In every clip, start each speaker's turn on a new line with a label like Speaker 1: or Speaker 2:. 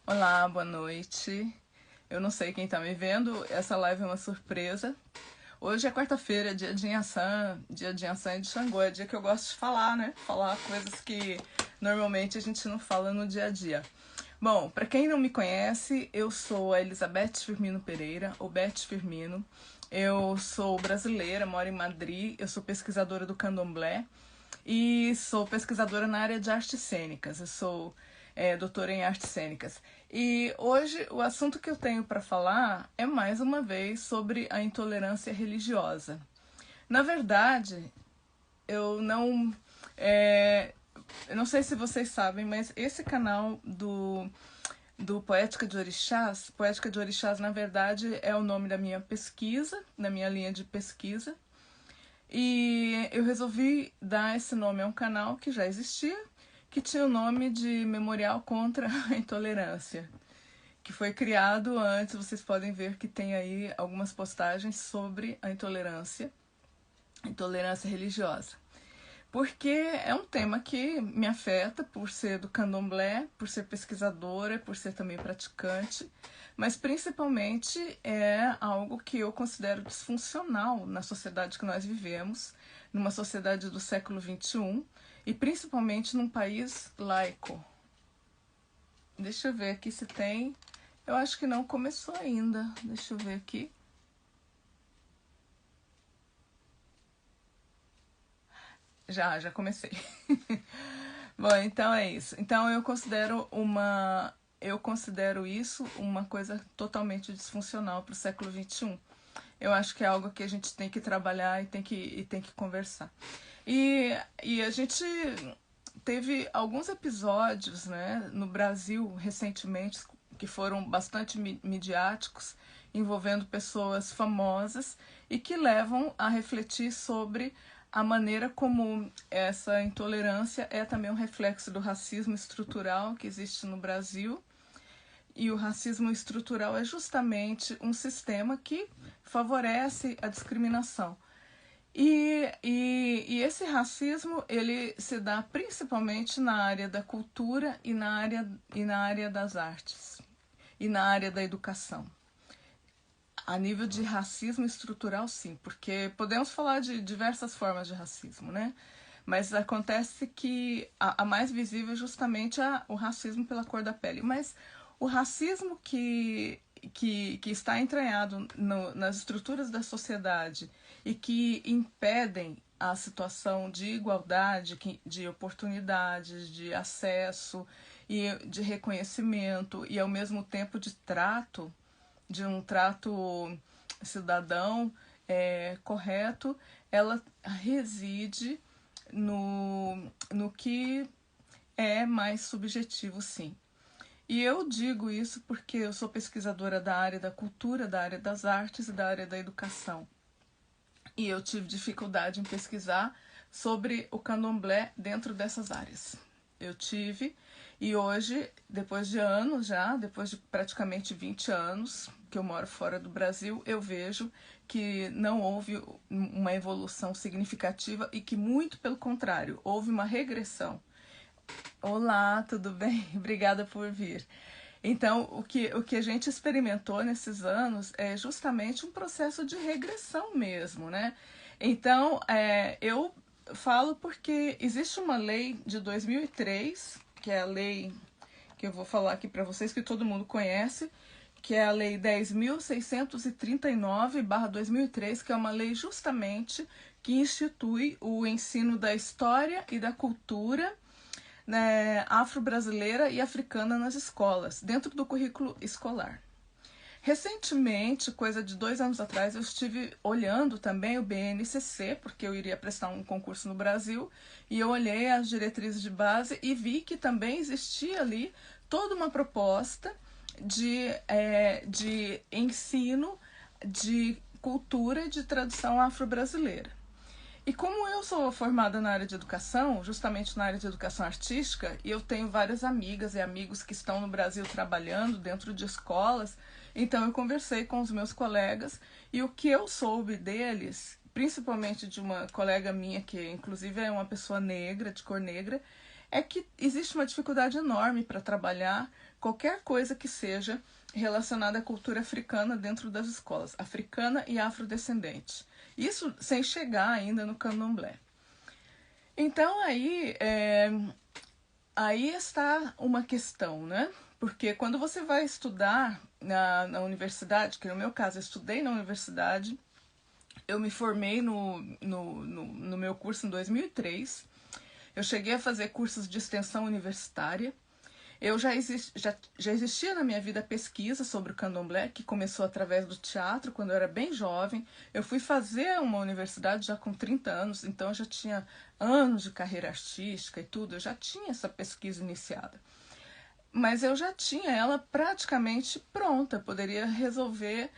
Speaker 1: Olá, boa noite. Eu não sei quem tá me vendo, essa live é uma surpresa. Hoje é quarta-feira, dia de Inhaçã, dia de Inhaçã e de Xangô, é dia que eu gosto de falar, né? Falar coisas que normalmente a gente não fala no dia a dia. Bom, para quem não me conhece, eu sou a Elizabeth Firmino Pereira, ou Beth Firmino. Eu sou brasileira, moro em Madrid, eu sou pesquisadora do candomblé e sou pesquisadora na área de artes cênicas. Eu sou doutora em artes cênicas. E hoje o assunto que eu tenho para falar é mais uma vez sobre a intolerância religiosa. Na verdade, eu não. Eu não sei se vocês sabem, mas esse canal do Poética de Orixás, na verdade, é o nome da minha pesquisa, da minha linha de pesquisa. E eu resolvi dar esse nome a um canal que já existia, que tinha o nome de Memorial contra a Intolerância, que foi criado antes. Vocês podem ver que tem aí algumas postagens sobre a intolerância religiosa. Porque é um tema que me afeta por ser do candomblé, por ser pesquisadora, por ser também praticante, mas principalmente é algo que eu considero disfuncional na sociedade que nós vivemos, numa sociedade do século XXI e principalmente num país laico. Deixa eu ver aqui se tem. Eu acho que não começou ainda. Deixa eu ver aqui. Já comecei. Bom, então é isso. Então eu considero isso uma coisa totalmente disfuncional para o século XXI. Eu acho que é algo que a gente tem que trabalhar e tem que conversar. E a gente teve alguns episódios, né, no Brasil recentemente que foram bastante midiáticos, envolvendo pessoas famosas e que levam a refletir sobre a maneira como essa intolerância é também um reflexo do racismo estrutural que existe no Brasil. E o racismo estrutural é justamente um sistema que favorece a discriminação. E esse racismo ele se dá principalmente na área da cultura e na área das artes e na área da educação. A nível de racismo estrutural, sim, porque podemos falar de diversas formas de racismo, né? Mas acontece que a mais visível é justamente o racismo pela cor da pele. Mas o racismo que está entranhado nas estruturas da sociedade e que impedem a situação de igualdade, de oportunidades, de acesso e de reconhecimento e ao mesmo tempo de um trato cidadão correto, ela reside no que é mais subjetivo, sim. E eu digo isso porque eu sou pesquisadora da área da cultura, da área das artes e da área da educação. E eu tive dificuldade em pesquisar sobre o candomblé dentro dessas áreas. Eu tive, e hoje, depois de anos já, depois de praticamente 20 anos que eu moro fora do Brasil, eu vejo que não houve uma evolução significativa e que, muito pelo contrário, houve uma regressão. Olá, tudo bem? Obrigada por vir. Então, o que a gente experimentou nesses anos é justamente um processo de regressão mesmo, né? Então, eu falo porque existe uma lei de 2003, que é a lei que eu vou falar aqui para vocês, que todo mundo conhece, que é a Lei 10.639/2003, que é uma lei justamente que institui o ensino da história e da cultura, né, afro-brasileira e africana nas escolas, dentro do currículo escolar. Recentemente, coisa de 2 anos atrás, eu estive olhando também o BNCC, porque eu iria prestar um concurso no Brasil, e eu olhei as diretrizes de base e vi que também existia ali toda uma proposta de ensino de cultura e de tradição afro-brasileira. E como eu sou formada na área de educação, justamente na área de educação artística, e eu tenho várias amigas e amigos que estão no Brasil trabalhando dentro de escolas, então eu conversei com os meus colegas e o que eu soube deles, principalmente de uma colega minha, que inclusive é uma pessoa negra, de cor negra, é que existe uma dificuldade enorme para trabalhar qualquer coisa que seja relacionada à cultura africana dentro das escolas, africana e afrodescendente. Isso sem chegar ainda no candomblé. Então aí está uma questão, né? Porque quando você vai estudar na universidade, que no meu caso eu estudei na universidade, eu me formei no meu curso em 2003, eu cheguei a fazer cursos de extensão universitária, eu já existia na minha vida pesquisa sobre o candomblé, que começou através do teatro, quando eu era bem jovem. Eu fui fazer uma universidade já com 30 anos, então eu já tinha anos de carreira artística e tudo, eu já tinha essa pesquisa iniciada. Mas eu já tinha ela praticamente pronta, poderia resolver,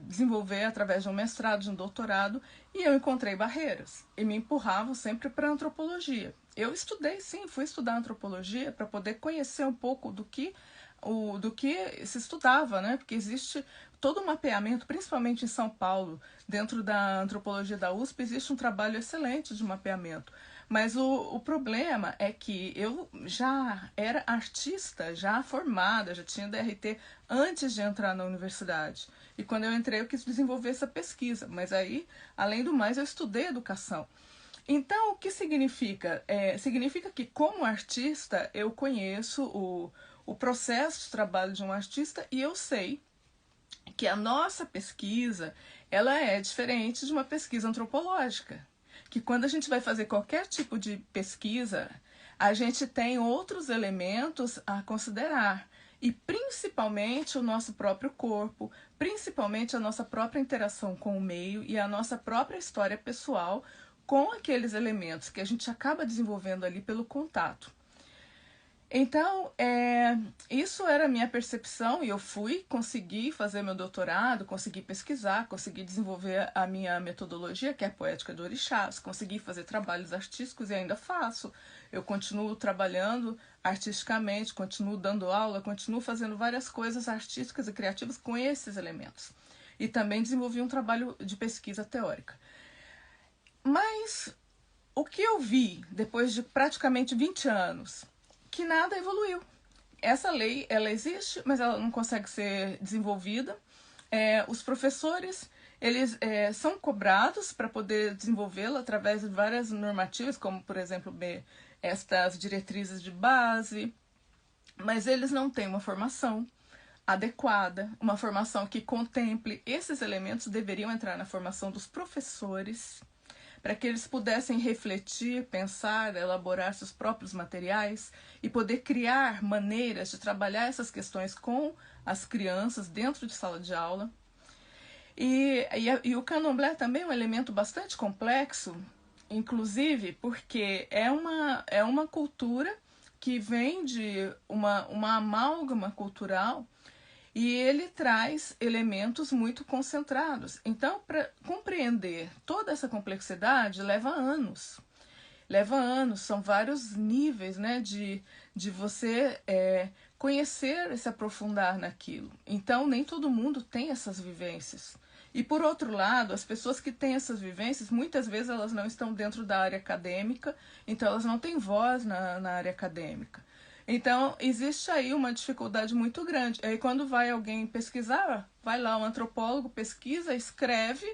Speaker 1: desenvolver através de um mestrado, de um doutorado, e eu encontrei barreiras e me empurravam sempre para a antropologia. Eu estudei, sim, fui estudar antropologia para poder conhecer um pouco do que se estudava, né? Porque existe todo um mapeamento, principalmente em São Paulo, dentro da antropologia da USP, existe um trabalho excelente de mapeamento. Mas o problema é que eu já era artista, já formada, já tinha DRT antes de entrar na universidade. E quando eu entrei, eu quis desenvolver essa pesquisa. Mas aí, além do mais, eu estudei educação. Então, o que significa? Significa que, como artista, eu conheço o processo de trabalho de um artista e eu sei que a nossa pesquisa ela é diferente de uma pesquisa antropológica. Que quando a gente vai fazer qualquer tipo de pesquisa, a gente tem outros elementos a considerar. E principalmente o nosso próprio corpo, principalmente a nossa própria interação com o meio e a nossa própria história pessoal com aqueles elementos que a gente acaba desenvolvendo ali pelo contato. Então, isso era a minha percepção e eu consegui fazer meu doutorado, consegui pesquisar, consegui desenvolver a minha metodologia, que é a poética de orixás, consegui fazer trabalhos artísticos e ainda faço. Eu continuo trabalhando artisticamente, continuo dando aula, continuo fazendo várias coisas artísticas e criativas com esses elementos. E também desenvolvi um trabalho de pesquisa teórica. Mas o que eu vi depois de praticamente 20 anos? Que nada evoluiu. Essa lei, ela existe, mas ela não consegue ser desenvolvida. Os professores, eles são cobrados para poder desenvolvê-la através de várias normativas, como, por exemplo, estas diretrizes de base, mas eles não têm uma formação adequada, uma formação que contemple esses elementos deveriam entrar na formação dos professores, para que eles pudessem refletir, pensar, elaborar seus próprios materiais e poder criar maneiras de trabalhar essas questões com as crianças dentro de sala de aula. E o candomblé também é um elemento bastante complexo, inclusive porque é uma cultura que vem de uma amálgama cultural e ele traz elementos muito concentrados. Então, para compreender toda essa complexidade, leva anos. Leva anos, são vários níveis, né, de você conhecer e se aprofundar naquilo. Então, nem todo mundo tem essas vivências. E, por outro lado, as pessoas que têm essas vivências, muitas vezes elas não estão dentro da área acadêmica, então elas não têm voz na área acadêmica. Então, existe aí uma dificuldade muito grande. Aí, quando vai alguém pesquisar, vai lá um antropólogo, pesquisa, escreve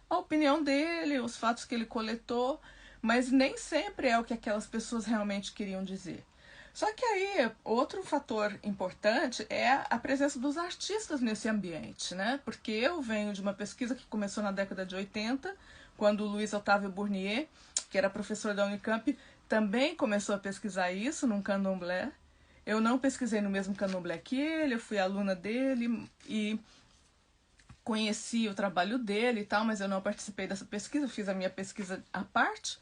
Speaker 1: a opinião dele, os fatos que ele coletou, mas nem sempre é o que aquelas pessoas realmente queriam dizer. Só que aí, outro fator importante é a presença dos artistas nesse ambiente, né? Porque eu venho de uma pesquisa que começou na década de 80, quando o Luiz Otávio Bournier, que era professor da Unicamp, também começou a pesquisar isso num candomblé. Eu não pesquisei no mesmo candomblé que ele, eu fui aluna dele e conheci o trabalho dele e tal, mas eu não participei dessa pesquisa, fiz a minha pesquisa à parte,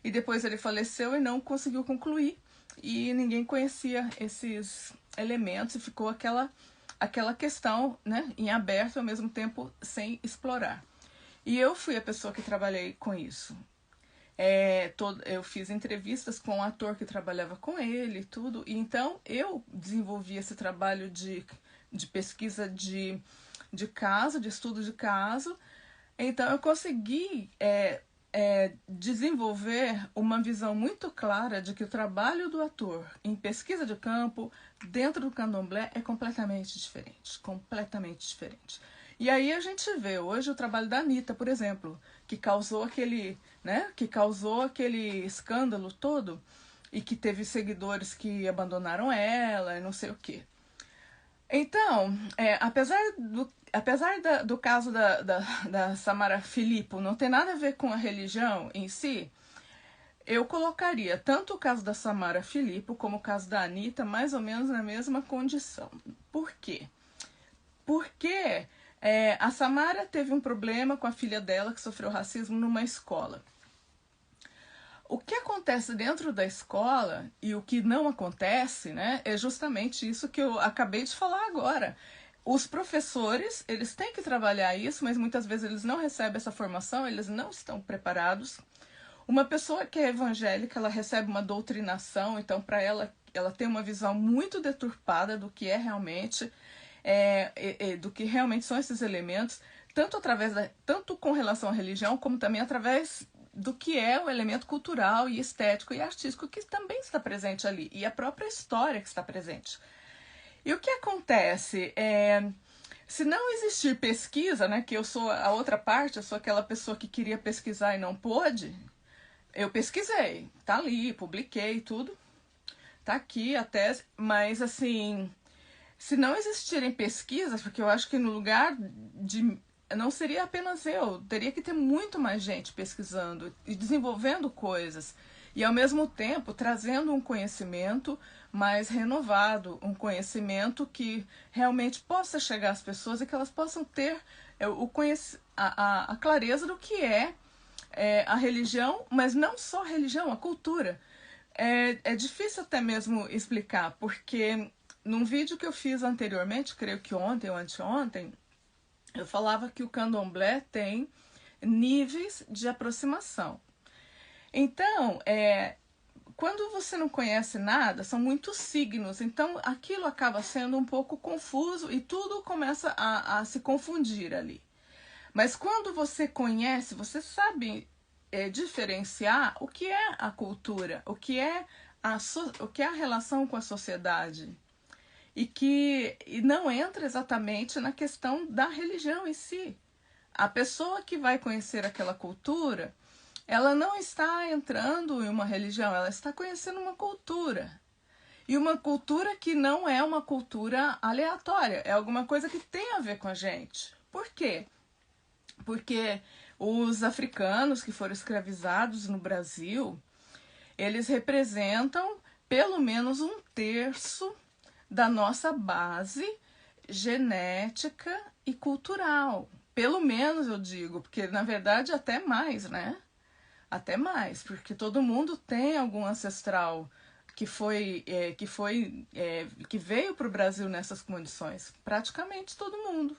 Speaker 1: e depois ele faleceu e não conseguiu concluir, e ninguém conhecia esses elementos, e ficou aquela questão, né, em aberto, ao mesmo tempo sem explorar. E eu fui a pessoa que trabalhei com isso. Eu fiz entrevistas com um ator que trabalhava com ele e tudo, e então eu desenvolvi esse trabalho de pesquisa de caso, de estudo de caso. Então eu consegui desenvolver uma visão muito clara de que o trabalho do ator em pesquisa de campo, dentro do candomblé, é completamente diferente. Completamente diferente. E aí a gente vê hoje o trabalho da Anitta, por exemplo, que causou aquele escândalo todo e que teve seguidores que abandonaram ela e não sei o quê. Então, apesar do caso da Samara Filippo não ter nada a ver com a religião em si, eu colocaria tanto o caso da Samara Filippo como o caso da Anitta mais ou menos na mesma condição. Por quê? Porque a Samara teve um problema com a filha dela que sofreu racismo numa escola. O que acontece dentro da escola e o que não acontece, né, é justamente isso que eu acabei de falar agora. Os professores, eles têm que trabalhar isso, mas muitas vezes eles não recebem essa formação, eles não estão preparados. Uma pessoa que é evangélica, ela recebe uma doutrinação, então para ela tem uma visão muito deturpada do que é realmente, do que realmente são esses elementos, tanto com relação à religião, como também através do que é o elemento cultural e estético e artístico que também está presente ali, e a própria história que está presente. E o que acontece? Se não existir pesquisa, né, que eu sou a outra parte, eu sou aquela pessoa que queria pesquisar e não pôde, eu pesquisei, tá ali, publiquei tudo, tá aqui a tese, mas assim, se não existirem pesquisas, porque eu acho que no lugar de... não seria apenas eu, teria que ter muito mais gente pesquisando e desenvolvendo coisas e ao mesmo tempo trazendo um conhecimento mais renovado, um conhecimento que realmente possa chegar às pessoas e que elas possam ter a clareza do que é a religião, mas não só a religião, a cultura. É difícil até mesmo explicar, porque num vídeo que eu fiz anteriormente, creio que ontem ou anteontem, eu falava que o candomblé tem níveis de aproximação. Então, quando você não conhece nada, são muitos signos, então aquilo acaba sendo um pouco confuso e tudo começa a se confundir ali. Mas quando você conhece, você sabe diferenciar o que é a cultura, o que é a relação com a sociedade. E não entra exatamente na questão da religião em si. A pessoa que vai conhecer aquela cultura, ela não está entrando em uma religião, ela está conhecendo uma cultura. E uma cultura que não é uma cultura aleatória, é alguma coisa que tem a ver com a gente. Por quê? Porque os africanos que foram escravizados no Brasil, eles representam pelo menos 1/3 da nossa base genética e cultural. Pelo menos eu digo, porque na verdade até mais, né? Até mais, porque todo mundo tem algum ancestral que veio para o Brasil nessas condições. Praticamente todo mundo.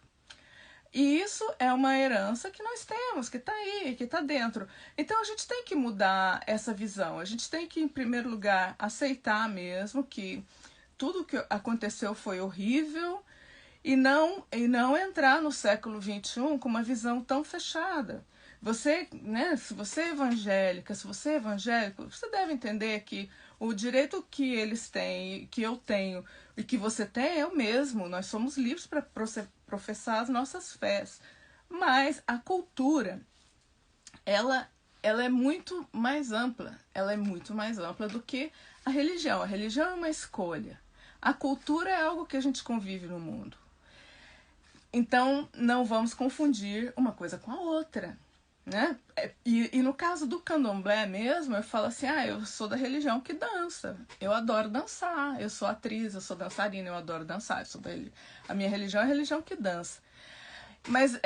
Speaker 1: E isso é uma herança que nós temos, que está aí, que está dentro. Então a gente tem que mudar essa visão. A gente tem que, em primeiro lugar, aceitar mesmo que tudo que aconteceu foi horrível e não entrar no século XXI com uma visão tão fechada. Você, né, se você é evangélica, se você é evangélico, você deve entender que o direito que eles têm, que eu tenho e que você tem é o mesmo. Nós somos livres para professar as nossas fés. Mas a cultura, ela é muito mais ampla. Ela é muito mais ampla do que a religião. A religião é uma escolha. A cultura é algo que a gente convive no mundo. Então, não vamos confundir uma coisa com a outra, né? E no caso do candomblé mesmo, eu falo assim, eu sou da religião que dança. Eu adoro dançar. Eu sou atriz, eu sou dançarina, eu adoro dançar. A minha religião é a religião que dança. Mas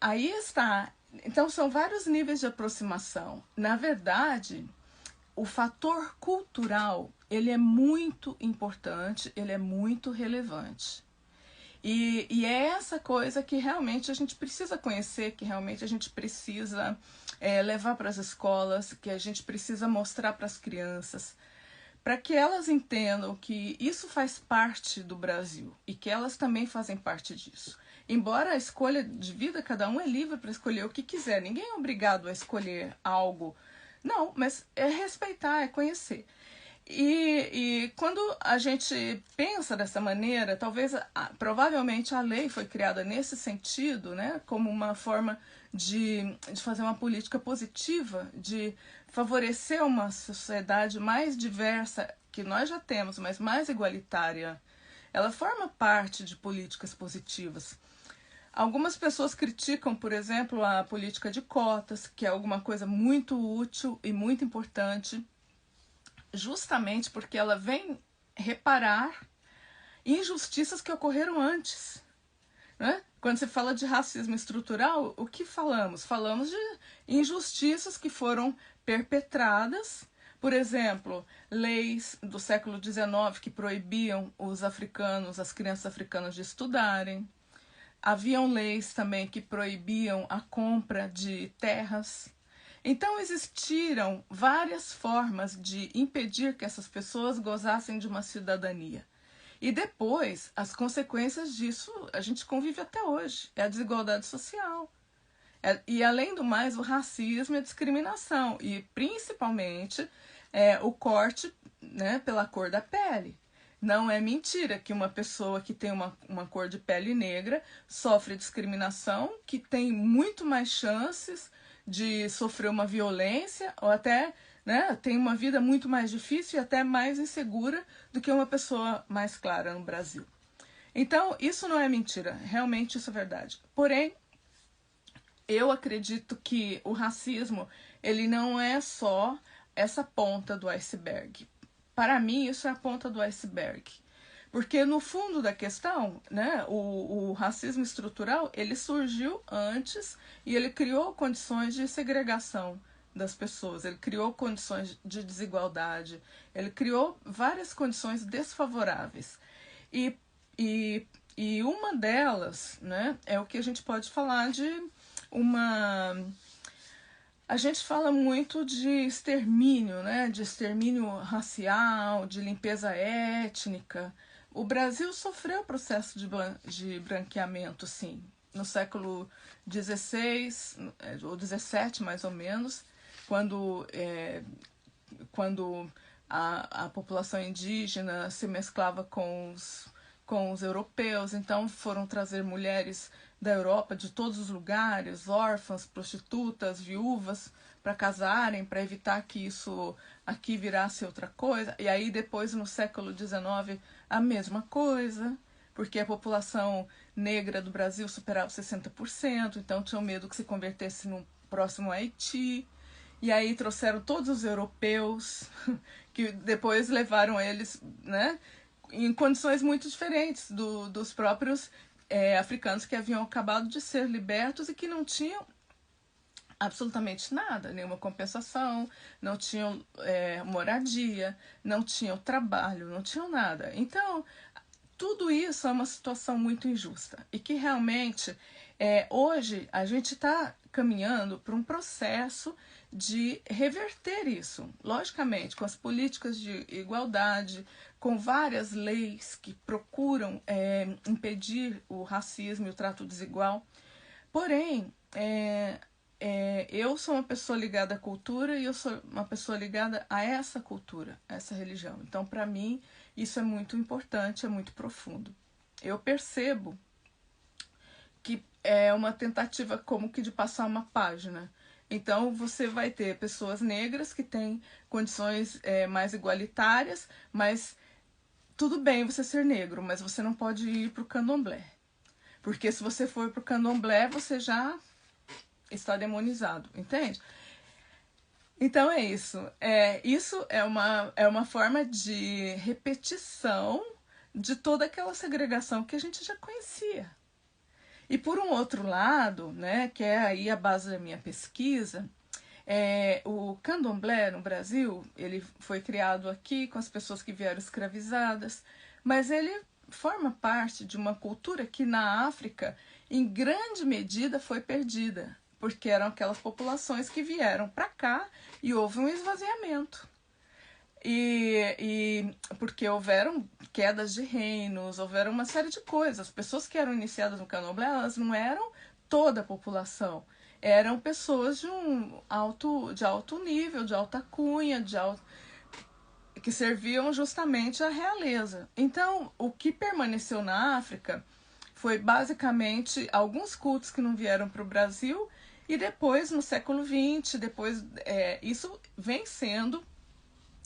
Speaker 1: aí está. Então, são vários níveis de aproximação. Na verdade, o fator cultural, ele é muito importante, ele é muito relevante. E é essa coisa que realmente a gente precisa conhecer, que realmente a gente precisa levar para as escolas, que a gente precisa mostrar para as crianças. para que elas entendam que isso faz parte do Brasil e que elas também fazem parte disso. Embora a escolha de vida, cada um é livre para escolher o que quiser, ninguém é obrigado a escolher algo. Não, mas é respeitar, é conhecer. E quando a gente pensa dessa maneira, talvez, provavelmente a lei foi criada nesse sentido, né, como uma forma de fazer uma política positiva, de favorecer uma sociedade mais diversa, que nós já temos, mas mais igualitária. Ela forma parte de políticas positivas. Algumas pessoas criticam, por exemplo, a política de cotas, que é alguma coisa muito útil e muito importante, justamente porque ela vem reparar injustiças que ocorreram antes, né? Quando se fala de racismo estrutural, o que falamos? Falamos de injustiças que foram perpetradas, por exemplo, leis do século XIX que proibiam os africanos, as crianças africanas de estudarem. Haviam leis também que proibiam a compra de terras. Então existiram várias formas de impedir que essas pessoas gozassem de uma cidadania. E depois, as consequências disso, a gente convive até hoje. É a desigualdade social. E além do mais, o racismo e a discriminação. E principalmente o corte, né, pela cor da pele. Não é mentira que uma pessoa que tem uma cor de pele negra sofre discriminação, que tem muito mais chances de sofrer uma violência ou até, né, tem uma vida muito mais difícil e até mais insegura do que uma pessoa mais clara no Brasil. Então, isso não é mentira, realmente isso é verdade. Porém, eu acredito que o racismo, ele não é só essa ponta do iceberg. Para mim, isso é a ponta do iceberg. Porque no fundo da questão, né, o racismo estrutural, ele surgiu antes e ele criou condições de segregação das pessoas, ele criou condições de desigualdade, ele criou várias condições desfavoráveis. E, e uma delas, né, é o que a gente pode falar de uma... A gente fala muito de extermínio, né? De extermínio racial, de limpeza étnica. O Brasil sofreu o processo de branqueamento, sim, no século XVI ou XVII, mais ou menos, quando a população indígena se mesclava com os europeus, então foram trazer mulheres da Europa, de todos os lugares, órfãs, prostitutas, viúvas, para casarem, para evitar que isso aqui virasse outra coisa. E aí depois, no século XIX, a mesma coisa, porque a população negra do Brasil superava 60%, então tinham medo que se convertesse no próximo Haiti. E aí trouxeram todos os europeus, que depois levaram eles, né, em condições muito diferentes dos próprios africanos que haviam acabado de ser libertos e que não tinham absolutamente nada, nenhuma compensação, não tinham moradia, não tinham trabalho, não tinham nada. Então, tudo isso é uma situação muito injusta e que realmente hoje a gente está caminhando para um processo de reverter isso, logicamente, com as políticas de igualdade, com várias leis que procuram impedir o racismo e o trato desigual. Porém, eu sou uma pessoa ligada à cultura e eu sou uma pessoa ligada a essa cultura, a essa religião. Então, para mim, isso é muito importante, é muito profundo. Eu percebo que é uma tentativa como que de passar uma página. Então, você vai ter pessoas negras que têm condições mais igualitárias, mas tudo bem você ser negro, mas você não pode ir para o candomblé. Porque se você for para o candomblé, você já está demonizado, entende? Então é isso. Isso é uma forma de repetição de toda aquela segregação que a gente já conhecia. E por um outro lado, né, que é aí a base da minha pesquisa, o candomblé no Brasil, ele foi criado aqui com as pessoas que vieram escravizadas, mas ele forma parte de uma cultura que na África, em grande medida, foi perdida, porque eram aquelas populações que vieram para cá e houve um esvaziamento. E porque houveram quedas de reinos, houveram uma série de coisas. As pessoas que eram iniciadas no candomblé, elas não eram toda a população. Eram pessoas de alto nível, de alta cunha, que serviam justamente à realeza. Então, o que permaneceu na África foi basicamente alguns cultos que não vieram para o Brasil, e depois, no século XX, isso vem sendo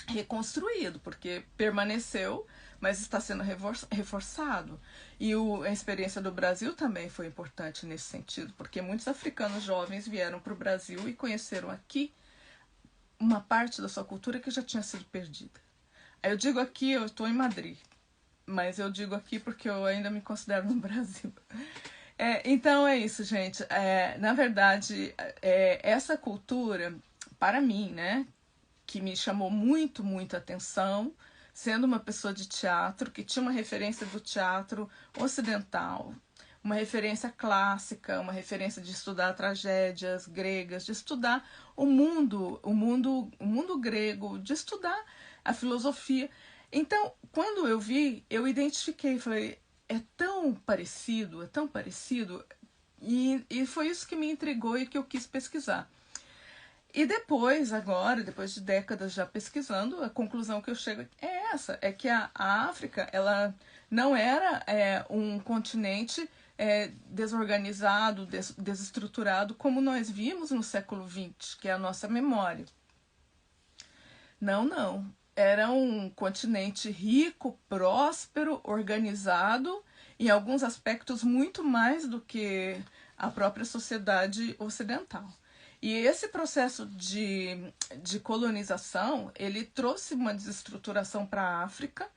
Speaker 1: reconstruído, porque permaneceu, mas está sendo reforçado. E a experiência do Brasil também foi importante nesse sentido, porque muitos africanos jovens vieram para o Brasil e conheceram aqui uma parte da sua cultura que já tinha sido perdida. Eu digo aqui, eu estou em Madrid, mas eu digo aqui porque eu ainda me considero no Brasil. Então é isso, gente. Na verdade, essa cultura, para mim, né, que me chamou muito, muita atenção, sendo uma pessoa de teatro, que tinha uma referência do teatro ocidental, uma referência clássica, uma referência de estudar tragédias gregas, de estudar o mundo grego, de estudar a filosofia. Então, quando eu vi, eu identifiquei, falei, é tão parecido, e foi isso que me intrigou e que eu quis pesquisar. E depois, agora, depois de décadas já pesquisando, a conclusão que eu chego é essa, é que a África, ela não era um continente desorganizado, desestruturado, como nós vimos no século XX, que é a nossa memória. Não, não. Era um continente rico, próspero, organizado, em alguns aspectos muito mais do que a própria sociedade ocidental. E esse processo de colonização, ele trouxe uma desestruturação para a África,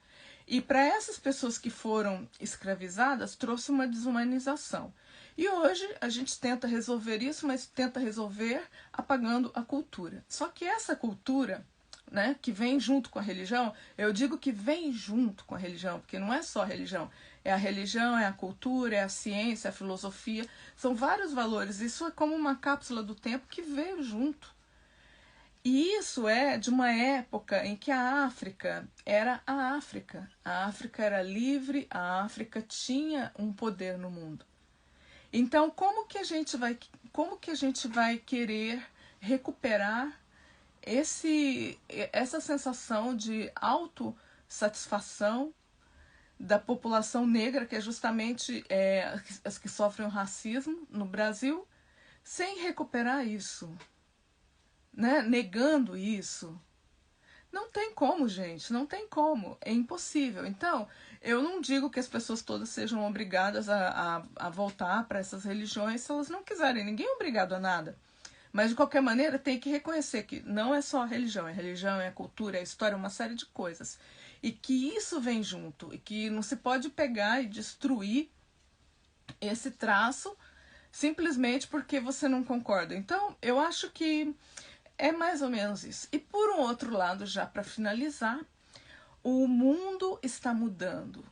Speaker 1: e para essas pessoas que foram escravizadas, trouxe uma desumanização. E hoje a gente tenta resolver isso, mas tenta resolver apagando a cultura. Só que essa cultura, né, que vem junto com a religião, eu digo que vem junto com a religião, porque não é só a religião, é a religião, é a cultura, é a ciência, é a filosofia, são vários valores, isso é como uma cápsula do tempo que veio junto. E isso é de uma época em que a África era a África era livre, a África tinha um poder no mundo. Então, como que a gente vai querer recuperar essa sensação de autossatisfação da população negra, que é justamente as que sofrem o racismo no Brasil, sem recuperar isso, né? Negando isso? Não tem como, gente, não tem como, é impossível. Então, eu não digo que as pessoas todas sejam obrigadas a voltar para essas religiões se elas não quiserem, ninguém é obrigado a nada. Mas, de qualquer maneira, tem que reconhecer que não é só a religião, é a cultura, é a história, é uma série de coisas. E que isso vem junto, e que não se pode pegar e destruir esse traço simplesmente porque você não concorda. Então, eu acho que é mais ou menos isso. E por um outro lado, já para finalizar, o mundo está mudando.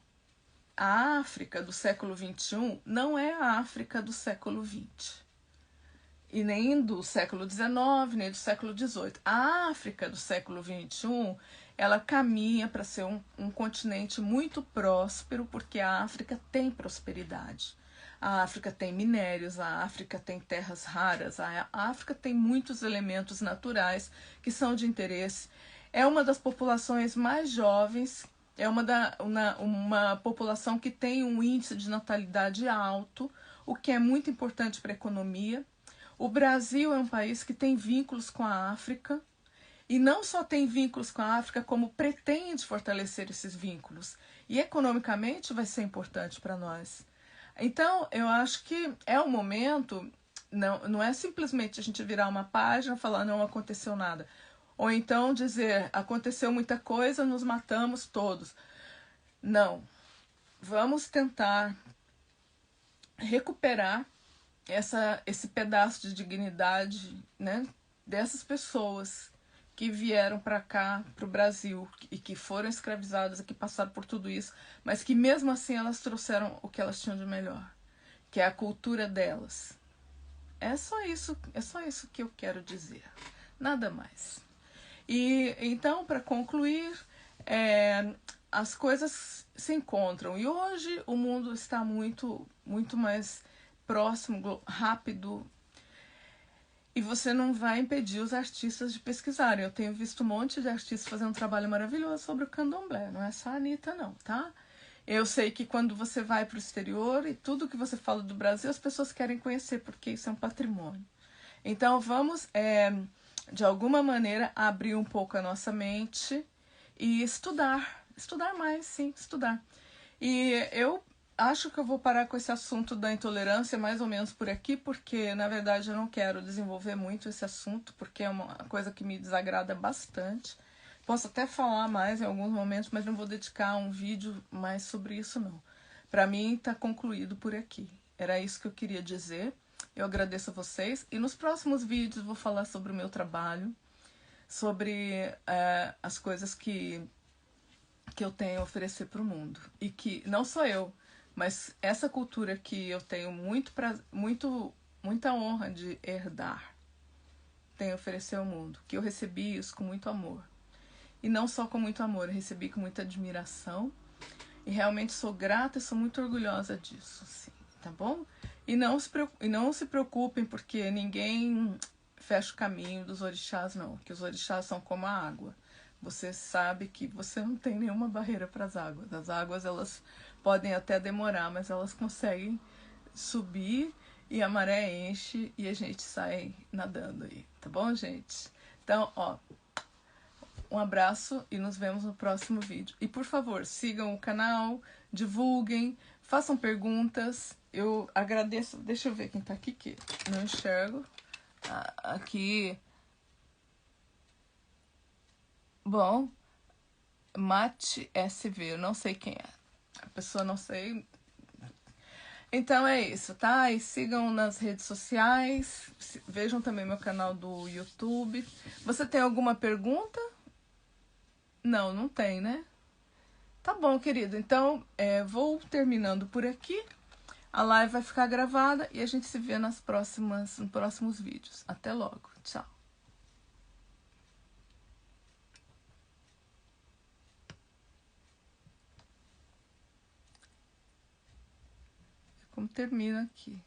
Speaker 1: A África do século XXI não é a África do século XX. E nem do século XIX, nem do século XVIII. A África do século XXI, ela caminha para ser um continente muito próspero, porque a África tem prosperidade. A África tem minérios, a África tem terras raras, a África tem muitos elementos naturais que são de interesse. É uma das populações mais jovens, é uma população que tem um índice de natalidade alto, o que é muito importante para a economia. O Brasil é um país que tem vínculos com a África, e não só tem vínculos com a África, como pretende fortalecer esses vínculos. E economicamente vai ser importante para nós. Então, eu acho que é o momento, não é simplesmente a gente virar uma página e falar não aconteceu nada. Ou então dizer, aconteceu muita coisa, nos matamos todos. Não. Vamos tentar recuperar esse pedaço de dignidade, né, dessas pessoas que vieram para cá, para o Brasil, e que foram escravizadas, e que passaram por tudo isso, mas que mesmo assim elas trouxeram o que elas tinham de melhor, que é a cultura delas. É só isso que eu quero dizer, nada mais. E então, para concluir, as coisas se encontram. E hoje o mundo está muito mais próximo, rápido, e você não vai impedir os artistas de pesquisarem. Eu tenho visto um monte de artistas fazendo um trabalho maravilhoso sobre o candomblé. Não é só a Anitta, não, tá? Eu sei que quando você vai para o exterior e tudo que você fala do Brasil, as pessoas querem conhecer, porque isso é um patrimônio. Então, vamos, de alguma maneira, abrir um pouco a nossa mente e estudar. Estudar mais, sim, estudar. E eu acho que eu vou parar com esse assunto da intolerância mais ou menos por aqui, porque na verdade eu não quero desenvolver muito esse assunto, porque é uma coisa que me desagrada bastante. Posso até falar mais em alguns momentos, mas não vou dedicar um vídeo mais sobre isso, não. Para mim, está concluído por aqui. Era isso que eu queria dizer. Eu agradeço a vocês. E nos próximos vídeos vou falar sobre o meu trabalho, sobre as coisas que eu tenho a oferecer para o mundo. E que não sou eu, mas essa cultura que eu tenho muita honra de herdar, tenho a oferecer ao mundo. Que eu recebi isso com muito amor. E não só com muito amor, eu recebi com muita admiração. E realmente sou grata e sou muito orgulhosa disso, assim, tá bom? E não se preocupem, porque ninguém fecha o caminho dos orixás, não. Que os orixás são como a água. Você sabe que você não tem nenhuma barreira para as águas. As águas, elas podem até demorar, mas elas conseguem subir e a maré enche e a gente sai nadando aí, tá bom, gente? Então, ó, um abraço e nos vemos no próximo vídeo. E por favor, sigam o canal, divulguem, façam perguntas. Eu agradeço. Deixa eu ver quem tá aqui que não enxergo. Aqui. Bom, Mate SV, eu não sei quem é. A pessoa não sei. Então é isso, tá? E sigam nas redes sociais. Vejam também meu canal do YouTube. Você tem alguma pergunta? Não, não tem, né? Tá bom, querido. Então, vou terminando por aqui. A live vai ficar gravada e a gente se vê nos próximos vídeos. Até logo. Tchau. Como termina aqui.